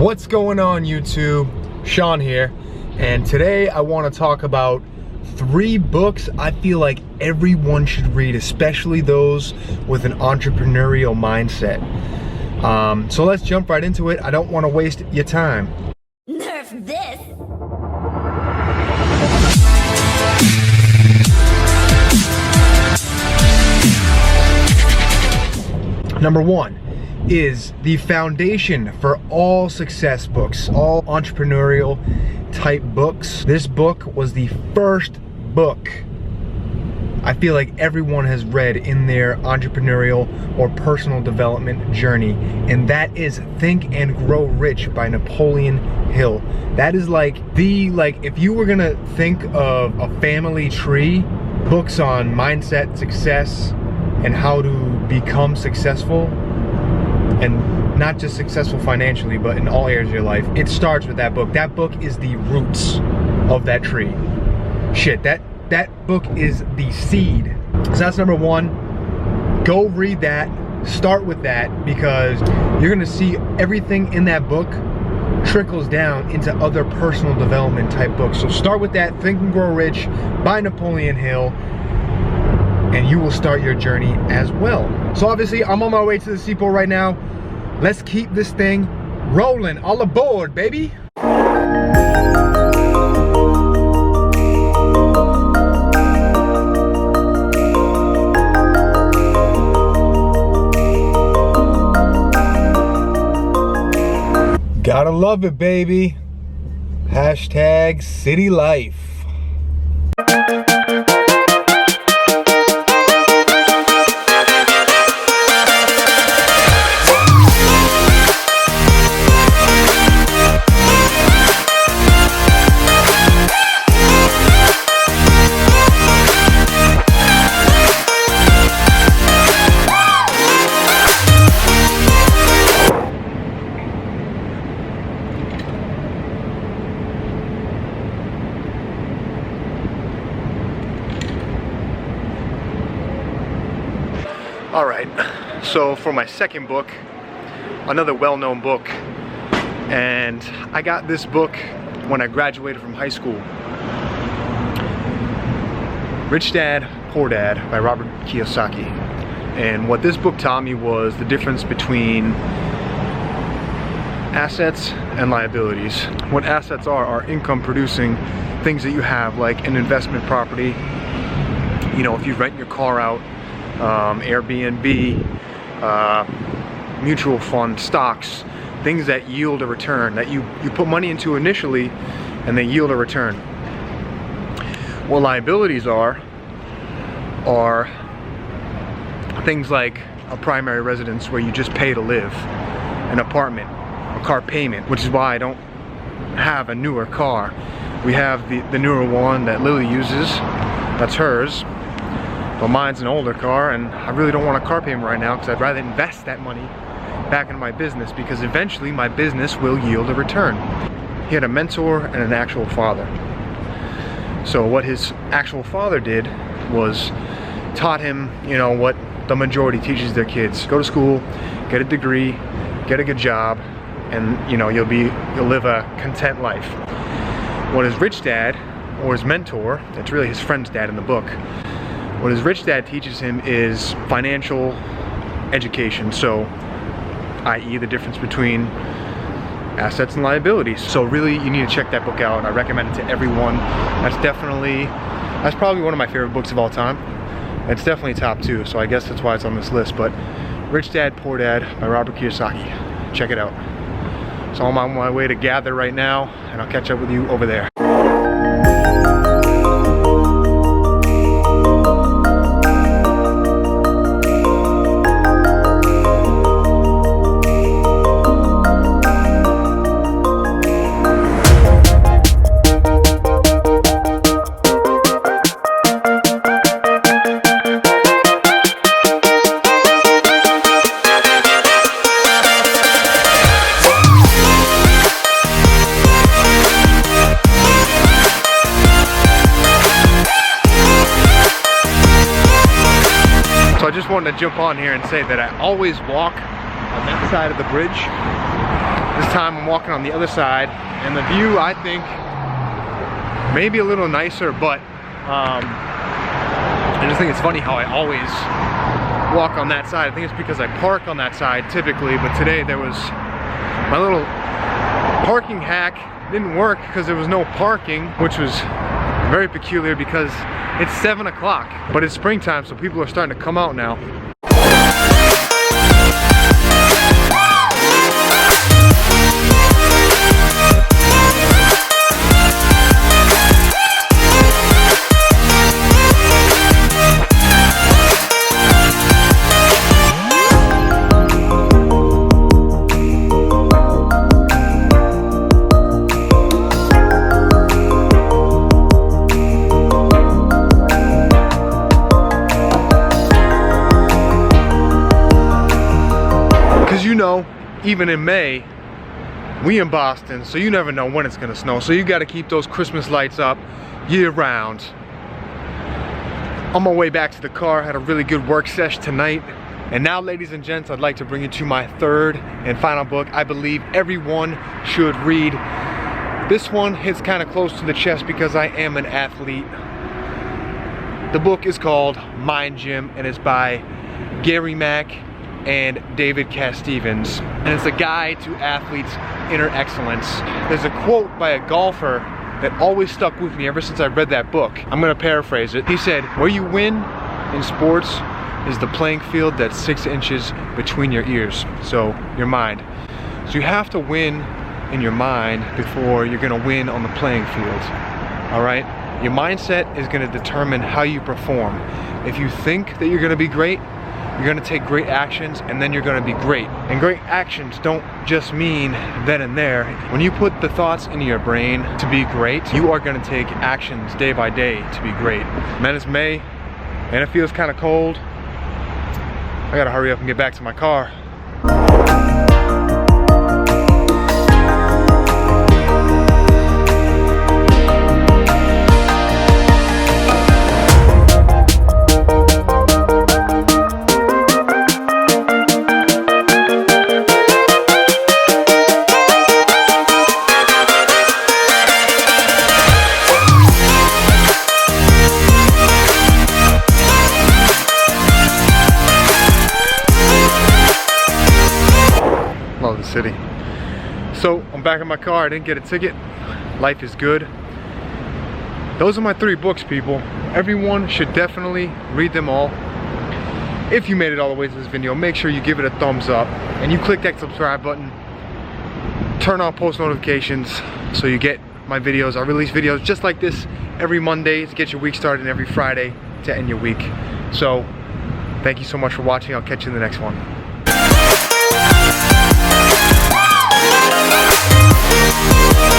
What's going on, YouTube? Sean here, and today I want to talk about 3 books I feel like everyone should read, especially those with an entrepreneurial mindset. So let's jump right into it. I don't want to waste your time. Nerf this! Number 1 is the foundation for all success books, all entrepreneurial type books. This book was the first book I feel like everyone has read in their entrepreneurial or personal development journey, and that is Think and Grow Rich by Napoleon Hill. That is if you were gonna think of a family tree, books on mindset, success, and how to become successful, and not just successful financially, but in all areas of your life, it starts with that book. That book is the roots of that tree. Shit, that book is the seed. So that's number 1. Go read that, start with that, because you're gonna see everything in that book trickles down into other personal development type books. So start with that, Think and Grow Rich by Napoleon Hill, and you will start your journey as well. So obviously I'm on my way to the seaport right now. Let's keep this thing rolling. All aboard, baby. Gotta love it, baby. Hashtag city life. Alright, so for my second book, another well-known book, and I got this book when I graduated from high school. Rich Dad, Poor Dad by Robert Kiyoaski. And what this book taught me was the difference between assets and liabilities. What assets are income producing things that you have, like an investment property. You know, if you rent your car out, Airbnb, mutual fund, stocks, things that yield a return, that you put money into initially and they yield a return. What liabilities are things like a primary residence where you just pay to live, an apartment, a car payment, which is why I don't have a newer car. We have the newer one that Lily uses, that's hers. But mine's an older car, and I really don't want a car payment right now because I'd rather invest that money back into my business, because eventually my business will yield a return. He had a mentor and an actual father. So what his actual father did was taught him, you know, what the majority teaches their kids. Go to school, get a degree, get a good job, and you know, you'll live a content life. What his rich dad, or his mentor, it's really his friend's dad in the book, what his rich dad teaches him is financial education, so i.e. the difference between assets and liabilities. So really, you need to check that book out. I recommend it to everyone. That's probably one of my favorite books of all time. It's definitely top 2, so I guess that's why it's on this list. But Rich Dad, Poor Dad by Robert Kiyoaski. Check it out. So I'm on my way to Gather right now, and I'll catch up with you over there. I just wanted to jump on here and say that I always walk on that side of the bridge. This time I'm walking on the other side, and the view, I think, maybe a little nicer, but I just think it's funny how I always walk on that side. I think it's because I park on that side typically, but today there was my little parking hack didn't work because there was no parking, which was very peculiar because it's 7 o'clock, but it's springtime, so people are starting to come out now. You know, even in May, we in Boston, so you never know when it's gonna snow. So you gotta keep those Christmas lights up year round. On my way back to the car, had a really good work sesh tonight. And now, ladies and gents, I'd like to bring you to my third and final book I believe everyone should read. This one hits kind of close to the chest because I am an athlete. The book is called Mind Gym and it's by Gary Mack and David Casstevens, and it's a guide to athletes' inner excellence. There's a quote by a golfer that always stuck with me ever since I read that book. I'm gonna paraphrase it. He said, where you win in sports is the playing field that's 6 inches between your ears, so your mind. So you have to win in your mind before you're gonna win on the playing field, all right? Your mindset is gonna determine how you perform. If you think that you're gonna be great, you're gonna take great actions and then you're gonna be great. And great actions don't just mean then and there. When you put the thoughts into your brain to be great, you are gonna take actions day by day to be great. Man, it's May and it feels kind of cold. I gotta hurry up and get back to my car. Love the city. So I'm back in my car. I didn't get a ticket. Life is good. Those are my 3 books, people. Everyone should definitely read them all. If you made it all the way to this video, make sure you give it a thumbs up and you click that subscribe button. Turn on post notifications so you get my videos. I release videos just like this every Monday to get your week started and every Friday to end your week. So thank you so much for watching. I'll catch you in the next one. Wow.